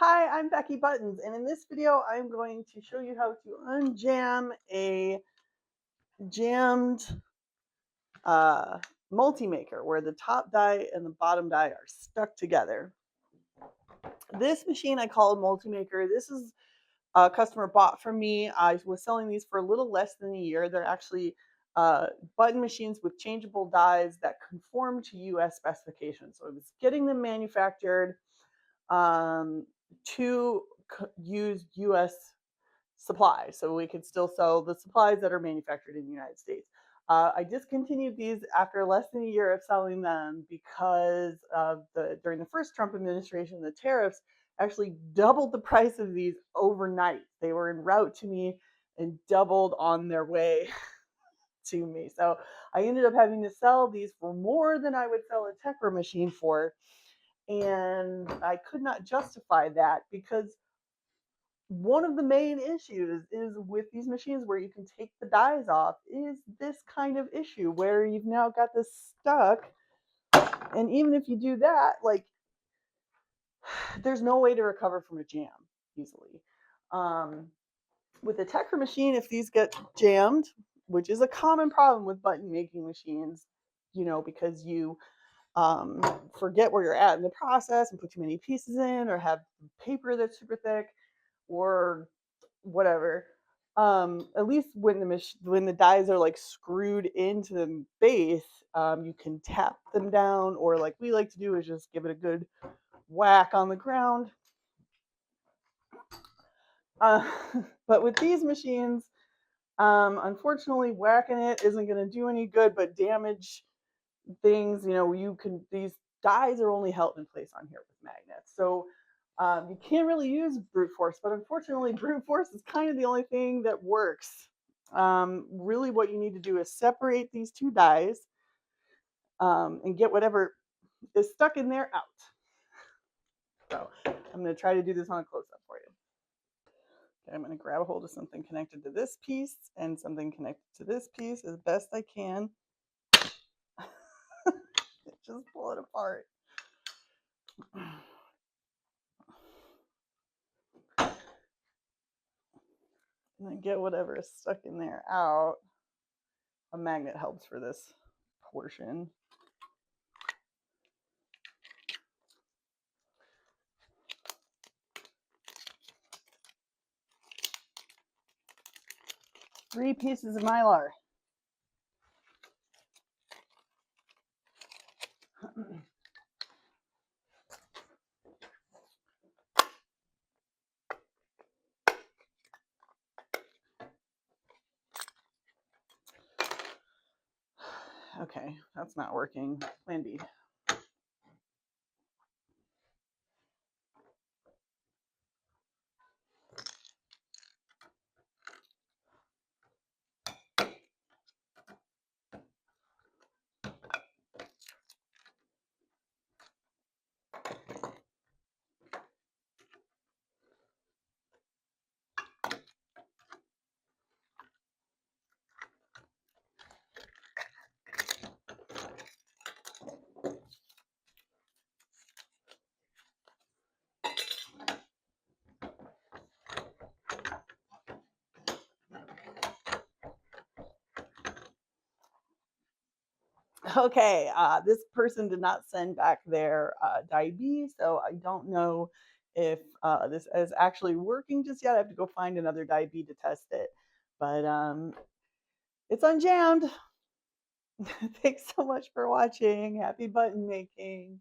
Hi, I'm Becky Buttons, and in this video, I'm going to show you how to unjam a jammed uh, multi-maker where the top die and the bottom die are stuck together. This machine I call a multi-maker. This is a customer bought from me. I was selling these for a little less than a year. They're actually button machines with changeable dies that conform to US specifications. So I was getting them manufactured to use US supplies, so we could still sell the supplies that are manufactured in the United States. I discontinued these after less than a year of selling them because during the first Trump administration, the tariffs actually doubled the price of these overnight. They were en route to me and doubled on their way to me. So I ended up having to sell these for more than I would sell a Tecre machine for. And I could not justify that because one of the main issues is with these machines where you can take the dies off is this kind of issue where you've now got this stuck. And even if you do that, like, there's no way to recover from a jam easily. With a Tecre machine, if these get jammed, which is a common problem with button making machines, because you forget where you're at in the process and put too many pieces in, or have paper that's super thick, or whatever. At least when the dies are like screwed into the base, you can tap them down, or like we like to do is just give it a good whack on the ground. But with these machines, unfortunately, whacking it isn't going to do any good but damage things. These dies are only held in place on here with magnets, so you can't really use brute force, but unfortunately brute force is kind of the only thing that works. Really what you need to do is separate these two dies and get whatever is stuck in there out. So I'm going to try to do this on a close-up for you. Okay, I'm going to grab a hold of something connected to this piece and something connected to this piece as best I can. Just pull it apart. And then get whatever is stuck in there out. A magnet helps for this portion. Three pieces of mylar. Okay, that's not working. Plan B. Okay, this person did not send back their die B, so I don't know if this is actually working just yet. I have to go find another die B to test it, but it's unjammed. Thanks so much for watching. Happy button making.